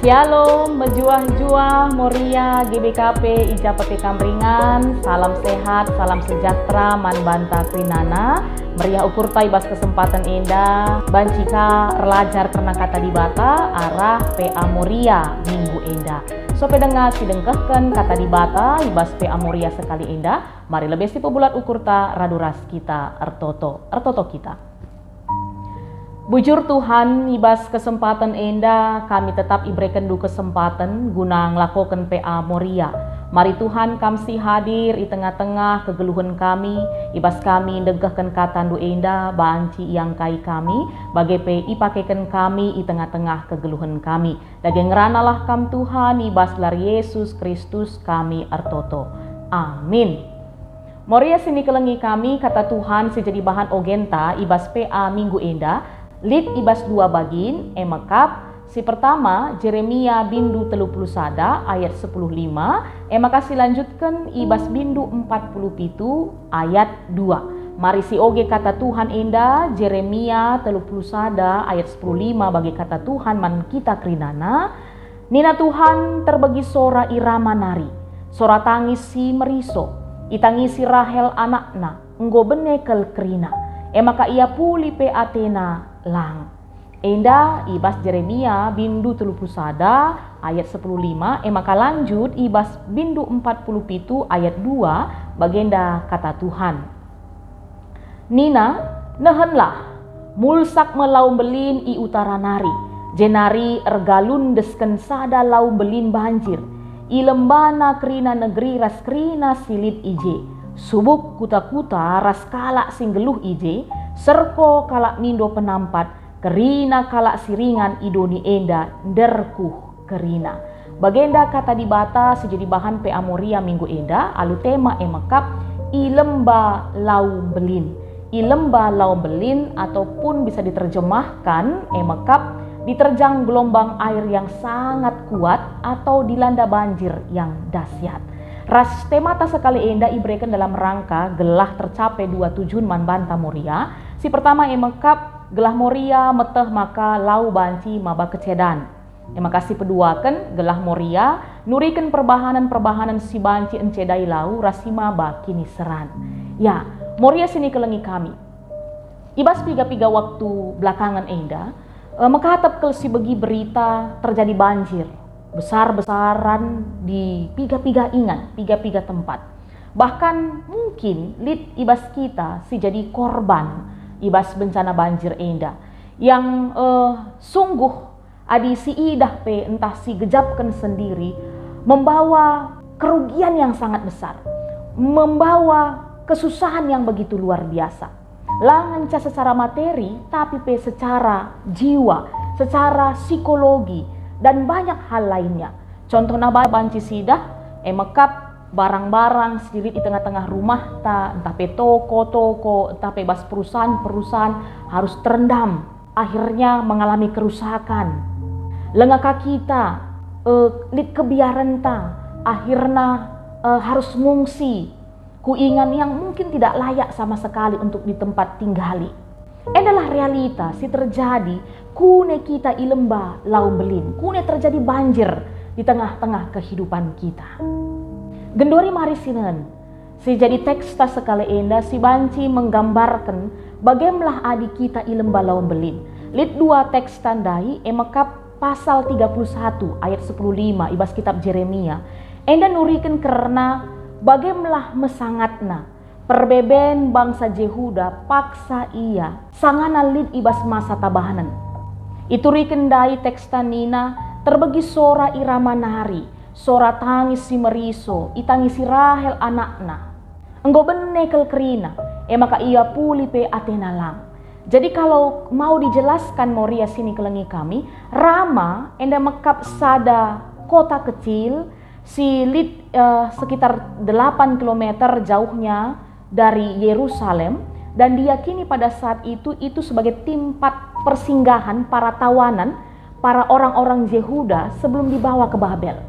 Shalom, mejuah-juah, Moria, GBKP, Ija Pete Kamringan, salam sehat, salam sejahtera, man banta krinana, meriah ukur taibas kesempatan indah, bancika relajar karena kata dibata, arah PA Moria, minggu indah. So pedengar sidengkehken kata dibata, ibas PA Moria sekali indah, mari lebih si pebulat ukur ta raduras kita, ertoto kita. Bujur Tuhan, ibas kesempatan enda kami tetap ibrekan du kesempatan guna ngelakokan PA Moria. Mari Tuhan kamsi hadir di tengah-tengah kegeluhan kami, ibas kami degahkan kata du enda banci yang kai kami, bagai PI pakaikan kami di tengah-tengah kegeluhan kami. Daging ngeranalah kam Tuhan, ibas lar Yesus Kristus kami artoto. Amin. Moria sini kelengi kami kata Tuhan sejadi bahan ogenta ibas PA minggu enda. Lid ibas 2 bagin, emakap, si pertama Jeremia bindu 30 sada ayat 10:5, emakasih lanjutkan ibas bindu 47 ayat 2. Mari si oge kata Tuhan enda Jeremia 30 sada ayat 10:5 bagi kata Tuhan man kita krinana. Nina Tuhan terbagi sora irama nari, sora tangis si meriso, itangisi Rahel anakna, enggo benekel krina, emaka ia puli pe Atena lang. Enda ibas Jeremia bindu 30 sada ayat 10:5 emaka lanjut ibas bindu 47 ayat 2 bagenda kata Tuhan. Nina nehenlah mulsak melau belin i utara nari, jenari ergalun desken sada lau belin banjir, i lembana krina negeri ras krina silit ije, subuk kuta-kuta ras kalak singgeluh ije, serko kalak mindo penampat, kerina kalak siringan idoni enda derkuh kerina. Bagenda kata dibata sejadi bahan PA Moria minggu enda, alu tema emakap ilemba lau belin. Ilemba lau belin ataupun bisa diterjemahkan emakap diterjang gelombang air yang sangat kuat atau dilanda banjir yang dahsyat. Ras temata sekali enda ibrekan dalam rangka gelah tercapai 2 tujuan man banta Moria. Si pertama emakap gelah Moria meteh maka lau banci maba kecedan. Emakasih peduakan gelah Moria nurikan perbahanan si banci encedai lau rasima ba kini seran. Ya, Moria sini kelengi kami. Ibas piga-piga waktu belakangan enda menghatap ke si begi berita terjadi banjir besar-besaran di piga-piga tempat. Bahkan mungkin lid ibas kita si jadi korban ibas bencana banjir enda yang sungguh adi si idah pe entah si gejapkan sendiri membawa kerugian yang sangat besar, membawa kesusahan yang begitu luar biasa. Langanca secara materi tapi pe secara jiwa, secara psikologi dan banyak hal lainnya. Contohnya banci sidah emakap barang-barang sedikit di tengah-tengah rumah ta, entah pe toko, entah pe bas perusahaan harus terendam, akhirnya mengalami kerusakan. Lengaka kita lid kebiaran ta, akhirnya harus mengungsi kuingan yang mungkin tidak layak sama sekali untuk di tempat tinggali. Adalah realita si terjadi kune kita ilemba lau belin, kune terjadi banjir di tengah-tengah kehidupan kita. Gendori mari sinen, si jadi teks ta sekali enda si banci menggambarkan bagaimana adi kita ilemba lau belin. Lid 2 teks tandai emakap pasal 31 ayat 10:5 ibas kitab Jeremia. Enda nurikan karena bagaimana mesangatna perbeben bangsa Jehuda paksa ia sangana lid ibas masa tabahanan. Itu rikendai teksta nina terbagi sora irama nari, sora tangis si meriso, itangisi Rahel anakna. Enggo benekel kerina, maka ia puli pe Atena lang. Jadi kalau mau dijelaskan Moria sini kelengi kami, Rama enda mekap sada kota kecil si lid sekitar 8 km jauhnya dari Yerusalem, dan diyakini pada saat itu sebagai tempat persinggahan para tawanan, para orang-orang Yehuda sebelum dibawa ke Babel.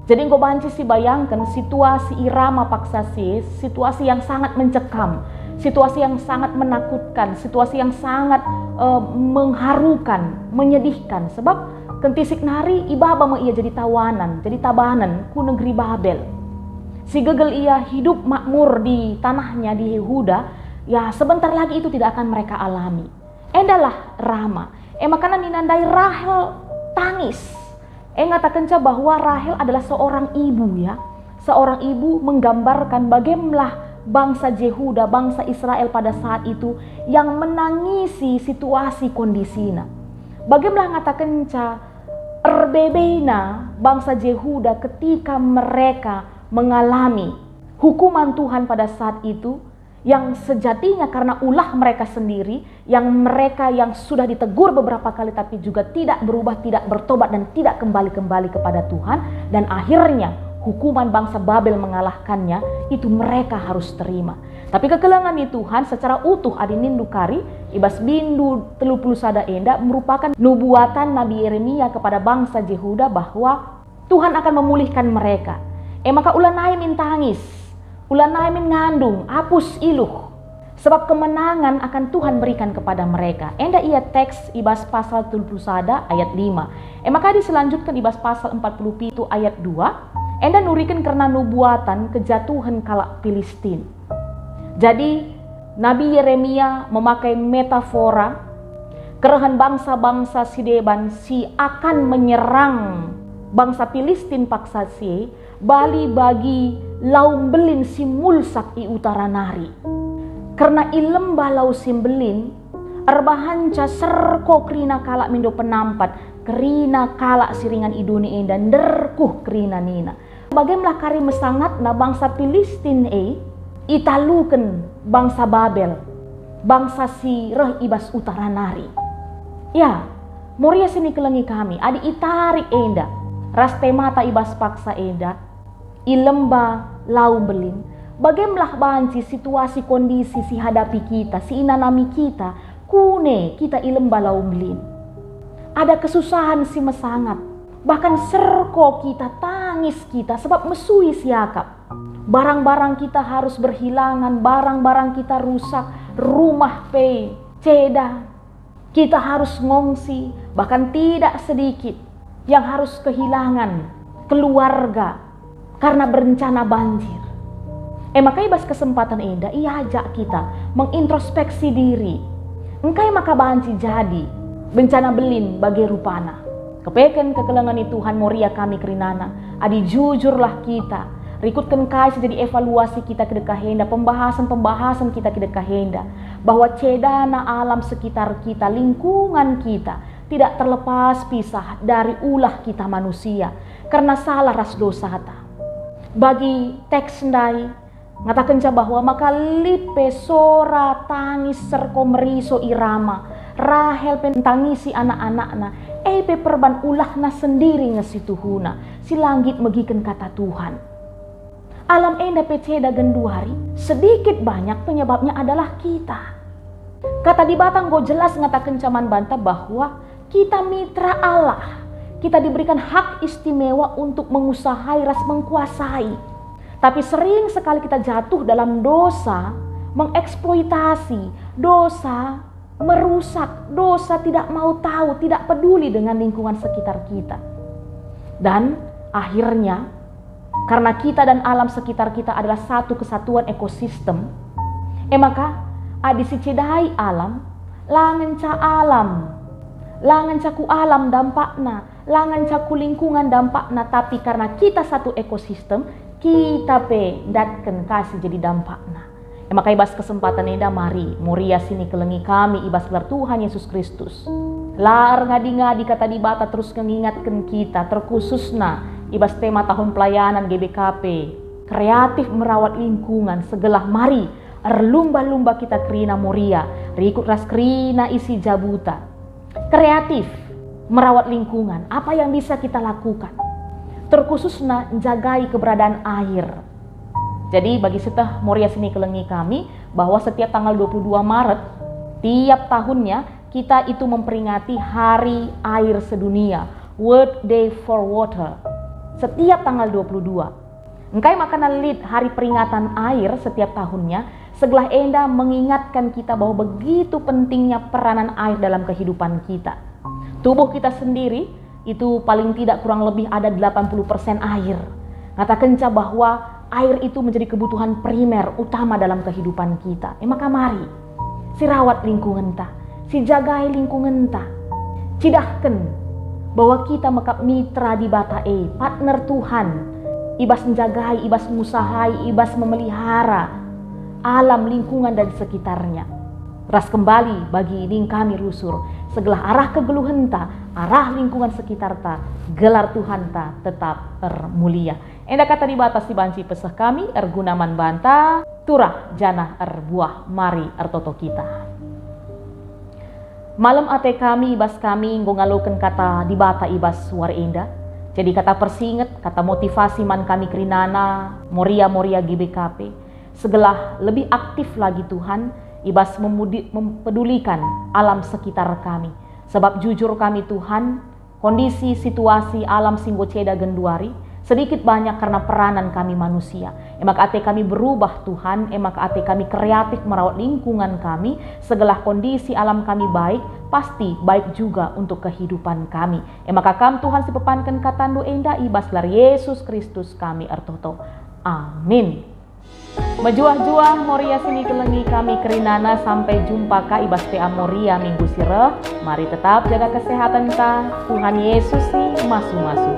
Jadi engkau banci si bayangkan situasi irama paksa si, situasi yang sangat mencekam, situasi yang sangat menakutkan, situasi yang sangat mengharukan, menyedihkan. Sebab kentisik nari ibaba ia jadi tawanan, jadi tabanan ku negeri Babel. Si gegel ia hidup makmur di tanahnya di Yehuda, ya sebentar lagi itu tidak akan mereka alami. Endalah Rama. Makana ninandai Rahel tangis. Ngatakan bahwa Rahel adalah seorang ibu ya. Seorang ibu menggambarkan bagaimana bangsa Yehuda, bangsa Israel pada saat itu yang menangisi situasi kondisinya. Bagaimana ngatakan erbebena bangsa Yehuda ketika mereka mengalami hukuman Tuhan pada saat itu, yang sejatinya karena ulah mereka sendiri, yang mereka yang sudah ditegur beberapa kali tapi juga tidak berubah, tidak bertobat dan tidak kembali kepada Tuhan, dan akhirnya hukuman bangsa Babel mengalahkannya, itu mereka harus terima. Tapi kekelangan di Tuhan secara utuh adinindu kari ibas bindu 30 sada enda merupakan nubuatan Nabi Yeremia kepada bangsa Yehuda bahwa Tuhan akan memulihkan mereka. Maka ulah naik tangis, ulah naik ngandung, hapus iluh. Sebab kemenangan akan Tuhan berikan kepada mereka. Enda ia teks ibas pasal 30 sada ayat 5. Maka diselanjutkan ibas pasal 47 ayat 2. Enda nurikan karena nubuatan kejatuhan kalak Filistin. Jadi Nabi Yeremia memakai metafora kerehan bangsa-bangsa si Deban si akan menyerang bangsa Filistin paksa si bali bagi laum belin si mulsak i utara nari. Karena ilembah lau simbelin erbahanca serko krina kalak mindo penampat kerina kalak siringan iduni dan derkuh kerina nina. Bagaimana kari mesangat na bangsa Filistin italuken bangsa Babel, bangsa si reh ibas utara nari. Ya, Moria sini kelengi kami, adi itarik enda, raste mata ibas paksa enda, ilemba lau belin. Bagaimana banci situasi kondisi si hadapi kita, si inanami kita, kune kita ilemba lau belin. Ada kesusahan si mesangat, bahkan serko kita, tangis kita sebab mesui siakap. Barang-barang kita harus berhilangan, barang-barang kita rusak, rumah ceda. Kita harus ngongsi, bahkan tidak sedikit yang harus kehilangan keluarga karena berencana banjir. Maka ibas kesempatan indah, ia ajak kita mengintrospeksi diri. Engkai maka banci jadi bencana belin bagi rupana. Kepeken kekelangan Tuhan Moria kami kerinana. Adi jujurlah kita. Rikutkan kasih jadi evaluasi kita ke dekahenda. Pembahasan kita ke dekahenda. Bahwa cedana alam sekitar kita, lingkungan kita tidak terlepas pisah dari ulah kita manusia. Karena salah ras dosa ta. Bagi teks ndai ngatakan bahwa maka lipe sora tangis serko meriso irama. Rahel pentangisi anak-anakna. Pe perban ulahna sendiri ngesituhuna. Si langit megiken kata Tuhan. Alam enda peceda genduari. Sedikit banyak penyebabnya adalah kita. Kata di batang go jelas ngatakan caman banta bahwa kita mitra Allah. Kita diberikan hak istimewa untuk mengusahai ras mengkuasai. Tapi sering sekali kita jatuh dalam dosa, mengeksploitasi, dosa merusak, dosa tidak mau tahu, tidak peduli dengan lingkungan sekitar kita. Dan akhirnya, karena kita dan alam sekitar kita adalah satu kesatuan ekosistem, maka adi sicidai alam, langan ca alam, langan caku alam dampakna, langan caku lingkungan dampakna, tapi karena kita satu ekosistem, kita datkan kasih jadi dampakna. Maka ibas kesempatan eda mari Moria sini kelengi kami ibas gelar Tuhan Yesus Kristus. Lar ngadi-ngadi kata di bata terus mengingatkan kita terkhususna ibas tema tahun pelayanan GBKP kreatif merawat lingkungan segelah mari erlumba-lumba kita kerina Moria rikut ras kerina isi jabuta kreatif merawat lingkungan. Apa yang bisa kita lakukan? Terkhususnya jagai keberadaan air. Jadi bagi setah Moria sini kelengi kami bahwa setiap tanggal 22 Maret tiap tahunnya kita itu memperingati Hari Air Sedunia, World Day for Water. Setiap tanggal 22. Engkai makanan lid hari peringatan air setiap tahunnya Segelah enda mengingatkan kita bahwa begitu pentingnya peranan air dalam kehidupan kita. Tubuh kita sendiri itu paling tidak kurang lebih ada 80% air. Kata kenca bahwa air itu menjadi kebutuhan primer utama dalam kehidupan kita. Maka mari, si rawat lingkungan ta, si jagai lingkungan ta. Cidahkan bahwa kita mekap mitra di bata partner Tuhan. Ibas menjagai, ibas musahai, ibas memelihara alam lingkungan dan sekitarnya. Ras kembali bagi ning kami rusur, segelah arah kegeluhan ta, arah lingkungan sekitar ta, gelar Tuhan ta tetap mulia. Enda kata di batas di banci pesah kami, ergunaman banta, turah janah buah mari ertoto kita. Malam ate kami, ibas kami ngaloken kata di bata ibas suara enda. Jadi kata persinget, kata motivasi man kami kerinana, moria GBKP. Segelah lebih aktif lagi Tuhan, ibas mempedulikan alam sekitar kami. Sebab jujur kami Tuhan, kondisi situasi alam Singgoceda Genduari, sedikit banyak karena peranan kami manusia. Emak ate kami berubah Tuhan, emak ate kami kreatif merawat lingkungan kami, segelah kondisi alam kami baik, pasti baik juga untuk kehidupan kami. Emak akam Tuhan sipepankan katandu enda ibas lar Yesus Kristus kami ertoto. Amin. Mejuah-juah Moria sini kelengi kami kerinana, sampai jumpa ka ibas PA Moria minggu sireh. Mari tetap jaga kesehatan ta. Tuhan Yesus sih masu-masu.